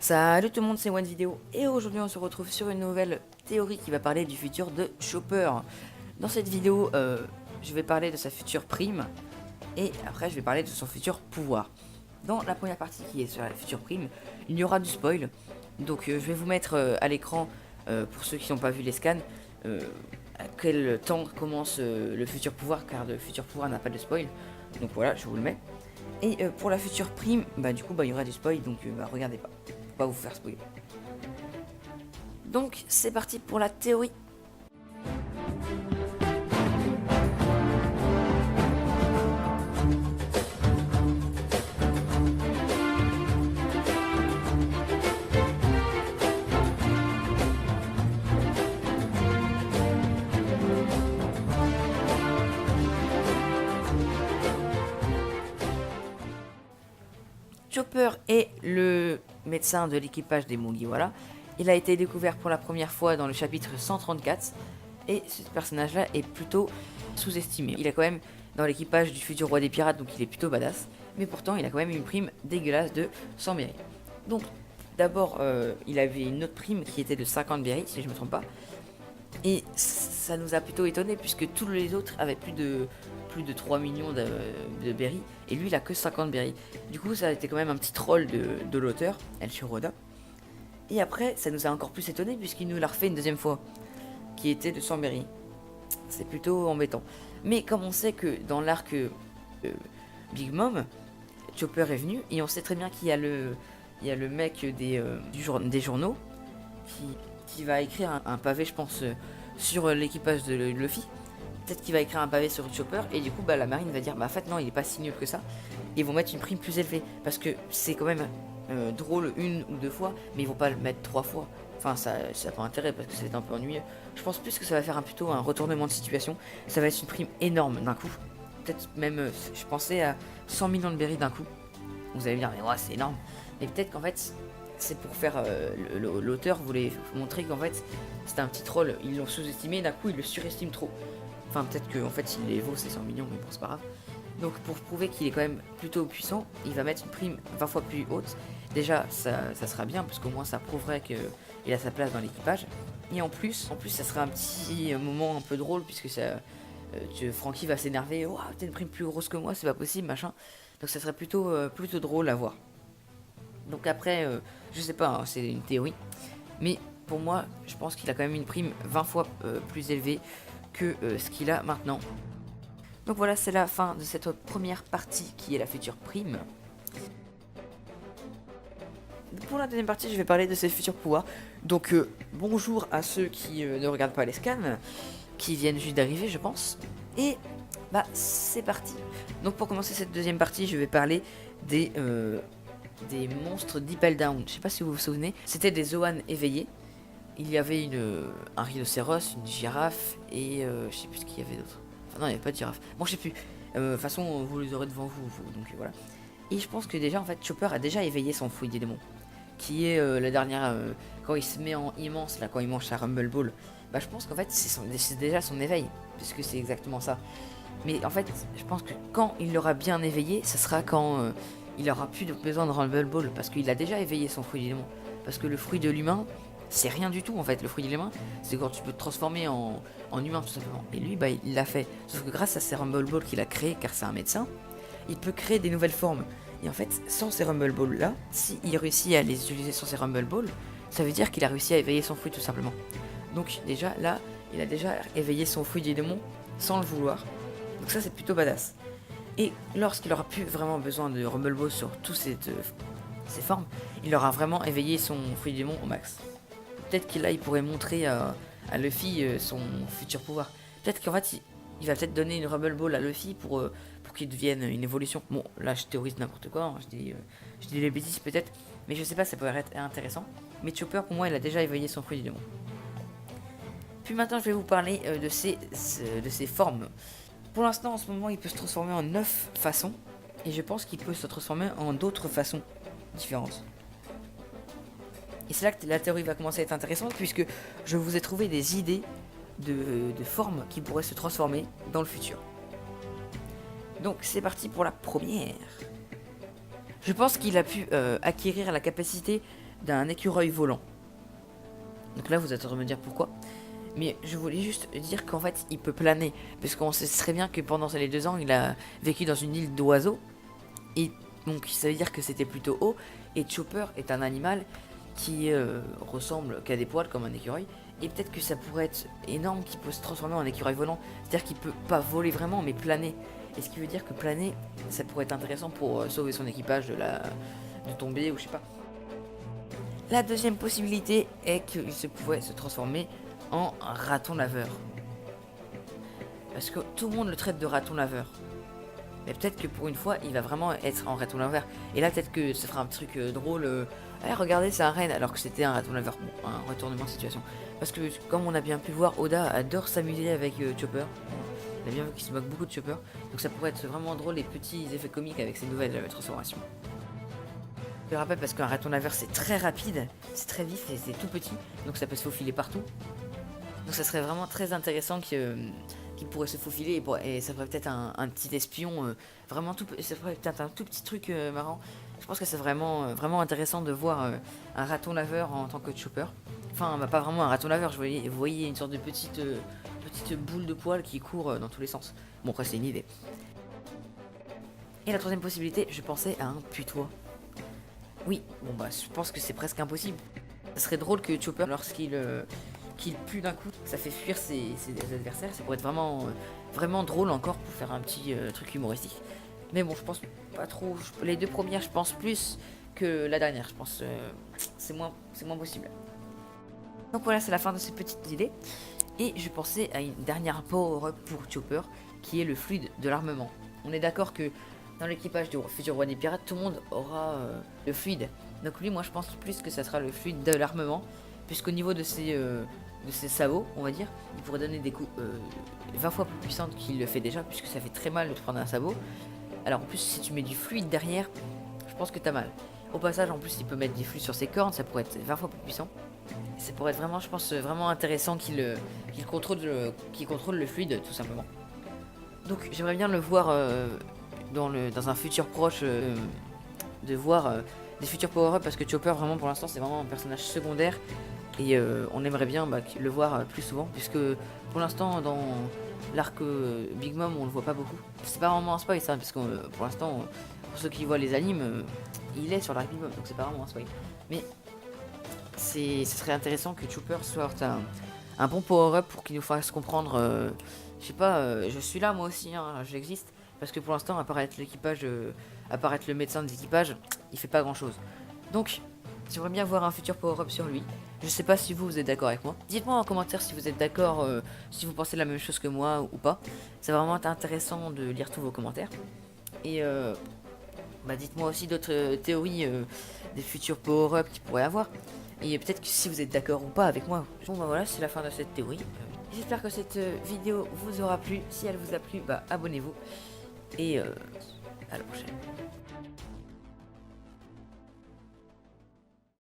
Salut tout le monde, c'est One Vidéo et aujourd'hui on se retrouve sur une nouvelle théorie qui va parler du futur de Chopper. Dans cette vidéo, je vais parler de sa future prime et après je vais parler de son futur pouvoir. Dans la première partie qui est sur la future prime, il y aura du spoil. Donc je vais vous mettre à l'écran, pour ceux qui n'ont pas vu les scans, à quel temps commence le futur pouvoir, car le futur pouvoir n'a pas de spoil. Donc voilà, je vous le mets. Et pour la future prime, du coup il y aura du spoil, donc regardez pas. Faut pas vous faire spoiler. Donc c'est parti pour la théorie. Chopper est le médecin de l'équipage des Mugiwara. Il a été découvert pour la première fois dans le chapitre 134 et ce personnage-là est plutôt sous-estimé. Il est quand même dans l'équipage du futur roi des pirates, donc il est plutôt badass, mais pourtant il a quand même une prime dégueulasse de 100 berries. Donc d'abord il avait une autre prime qui était de 50 berries si je ne me trompe pas, et ça nous a plutôt étonné puisque tous les autres avaient plus de 3 millions de berries et lui il a que 50 berries. Du coup ça a été quand même un petit troll de l'auteur, El Shiroda. Et après ça nous a encore plus étonné puisqu'il nous l'a refait une deuxième fois qui était de 100 berries. C'est plutôt embêtant. Mais comme on sait que dans l'arc Big Mom, Chopper est venu et on sait très bien qu'il y a le mec des journaux qui va écrire un pavé je pense sur l'équipage de Luffy. Peut-être qu'il va écrire un pavé sur Chopper et du coup la marine va dire en fait non il est pas si nul que ça. Et ils vont mettre une prime plus élevée parce que c'est quand même drôle une ou deux fois, mais ils vont pas le mettre 3 fois. Enfin ça n'a pas intérêt parce que c'est un peu ennuyeux. Je pense plus que ça va faire plutôt un retournement de situation. Ça va être une prime énorme d'un coup. Peut-être même je pensais à 100 millions de berries d'un coup. Vous allez me dire mais ouais c'est énorme. Mais peut-être qu'en fait c'est pour faire l'auteur voulait montrer qu'en fait c'était un petit troll. Ils l'ont sous-estimé, d'un coup ils le surestiment trop. Enfin, peut-être qu'en fait, il les vaut ces 100 millions, mais bon, c'est pas grave. Donc, pour prouver qu'il est quand même plutôt puissant, il va mettre une prime 20 fois plus haute. Déjà, ça sera bien, parce qu'au moins, ça prouverait qu'il a sa place dans l'équipage. Et en plus, ça sera un petit moment un peu drôle, puisque Franky va s'énerver. Oh, t'as une prime plus grosse que moi, c'est pas possible, machin. Donc, ça serait plutôt drôle à voir. Donc, après, je sais pas, hein, c'est une théorie. Mais pour moi, je pense qu'il a quand même une prime 20 fois plus élevée que ce qu'il a maintenant. Donc voilà, c'est la fin de cette première partie qui est la future prime. Pour la deuxième partie, je vais parler de ses futurs pouvoirs. Donc bonjour à ceux qui ne regardent pas les scans, qui viennent juste d'arriver, je pense. Et c'est parti. Donc pour commencer cette deuxième partie, je vais parler des monstres d'Ippel Down. Je sais pas si vous vous souvenez, c'était des Zoan éveillés. Il y avait un rhinocéros, une girafe et je sais plus ce qu'il y avait d'autre. Enfin non, il n'y avait pas de girafe. Bon, je sais plus. De toute façon, vous les aurez devant vous, donc voilà. Et je pense que déjà, en fait, Chopper a déjà éveillé son fouille des démons. Qui est la dernière... quand il se met en immense, là, quand il mange sa Rumble Ball. Je pense qu'en fait, c'est déjà son éveil. Puisque c'est exactement ça. Mais en fait, je pense que quand il l'aura bien éveillé, ça sera quand il aura plus besoin de Rumble Ball. Parce qu'il a déjà éveillé son fruit des démons. Parce que le fruit de l'humain... c'est rien du tout en fait, le fruit de l'humain, c'est quand tu peux te transformer en humain tout simplement. Et lui, il l'a fait. Sauf que grâce à ses Rumble Balls qu'il a créé, car c'est un médecin, il peut créer des nouvelles formes. Et en fait, sans ces Rumble Balls là, s'il réussit à les utiliser sans ces Rumble Balls, ça veut dire qu'il a réussi à éveiller son fruit tout simplement. Donc déjà là, il a déjà éveillé son fruit des démons sans le vouloir. Donc ça c'est plutôt badass. Et lorsqu'il aura plus vraiment besoin de Rumble Balls sur toutes ces formes, il aura vraiment éveillé son fruit des démons au max. Peut-être qu'il là il pourrait montrer à Luffy son futur pouvoir. Peut-être qu'en fait il va peut-être donner une Rumble Ball à Luffy pour qu'il devienne une évolution. Bon là je théorise n'importe quoi, hein, je dis les bêtises peut-être, mais je sais pas, ça pourrait être intéressant. Mais Chopper pour moi il a déjà éveillé son fruit du démon. Puis maintenant je vais vous parler de ses formes. Pour l'instant en ce moment il peut se transformer en 9 façons. Et je pense qu'il peut se transformer en d'autres façons différentes. Et c'est là que la théorie va commencer à être intéressante puisque je vous ai trouvé des idées de formes qui pourraient se transformer dans le futur. Donc c'est parti pour la première. Je pense qu'il a pu acquérir la capacité d'un écureuil volant. Donc là, vous êtes en train de me dire pourquoi. Mais je voulais juste dire qu'en fait, il peut planer. Parce qu'on sait très bien que pendant les 2 ans, il a vécu dans une île d'oiseaux. Et donc, ça veut dire que c'était plutôt haut. Et Chopper est un animal qui ressemble qu'à des poils comme un écureuil. Et peut-être que ça pourrait être énorme qu'il peut se transformer en écureuil volant. C'est-à-dire qu'il peut pas voler vraiment, mais planer. Et ce qui veut dire que planer, ça pourrait être intéressant pour sauver son équipage de tomber ou je sais pas. La deuxième possibilité est qu'il se pouvait se transformer en raton laveur. Parce que tout le monde le traite de raton laveur. Mais peut-être que pour une fois, il va vraiment être en raton laveur. Et là, peut-être que ça fera un truc drôle. Eh, regardez, c'est un renne, alors que c'était un raton laveur. Bon, un retournement de situation. Parce que, comme on a bien pu le voir, Oda adore s'amuser avec Chopper. On a bien vu qu'il se moque beaucoup de Chopper. Donc ça pourrait être vraiment drôle, les petits effets comiques avec ces nouvelles transformations. Je le rappelle parce qu'un raton laveur, c'est très rapide, c'est très vif et c'est tout petit. Donc ça peut se faufiler partout. Donc ça serait vraiment très intéressant qu'il pourrait se faufiler et ça pourrait peut-être un petit espion vraiment tout, ça pourrait peut-être un tout petit truc marrant. Je pense que c'est vraiment intéressant de voir un raton laveur en tant que Chopper. Enfin, bah, pas vraiment un raton laveur, vous voyez une sorte de petite boule de poils qui court dans tous les sens. Bon, après c'est une idée. Et la troisième possibilité, je pensais à un putois. Oui, bon bah je pense que c'est presque impossible. Ça serait drôle que Chopper, qu'il pue d'un coup, ça fait fuir ses adversaires. Ça pourrait être vraiment drôle encore pour faire un petit truc humoristique. Mais bon, je pense pas trop. Les 2 premières, je pense plus que la dernière. Je pense c'est moins possible. Donc voilà, c'est la fin de ces petites idées. Et je pensais à une dernière power-up pour Chopper, qui est le fluide de l'armement. On est d'accord que dans l'équipage du futur roi des pirates, tout le monde aura le fluide. Donc lui, moi je pense plus que ça sera le fluide de l'armement, puisqu'au niveau de ses sabots, on va dire, il pourrait donner des coups 20 fois plus puissants qu'il le fait déjà, puisque ça fait très mal de te prendre un sabot. Alors en plus, si tu mets du fluide derrière, je pense que t'as mal. Au passage, en plus, il peut mettre du fluide sur ses cornes, ça pourrait être 20 fois plus puissant. Et ça pourrait être vraiment, je pense, vraiment intéressant qu'il contrôle le fluide, tout simplement. Donc j'aimerais bien le voir dans un futur proche, de voir des futurs power-up, parce que Chopper, vraiment, pour l'instant, c'est vraiment un personnage secondaire. Et on aimerait bien le voir plus souvent, puisque pour l'instant, dans l'arc Big Mom, on le voit pas beaucoup. C'est pas vraiment un spoil, ça, parce que pour l'instant, pour ceux qui voient les animes, il est sur l'arc Big Mom, donc c'est pas vraiment un spoil. Mais ce serait intéressant que Chopper sorte un bon power-up pour qu'il nous fasse comprendre, je sais pas, je suis là moi aussi, hein, j'existe. Parce que pour l'instant, apparaître le médecin de l'équipage, il fait pas grand chose. Donc, j'aimerais bien voir un futur power-up sur lui. Je sais pas si vous êtes d'accord avec moi. Dites-moi en commentaire si vous êtes d'accord, si vous pensez la même chose que moi ou pas. C'est vraiment intéressant de lire tous vos commentaires. Et bah dites-moi aussi d'autres théories des futurs power-up qu'il pourrait avoir. Et peut-être que si vous êtes d'accord ou pas avec moi. Bon bah voilà, c'est la fin de cette théorie. J'espère que cette vidéo vous aura plu. Si elle vous a plu, bah abonnez-vous. Et à la prochaine.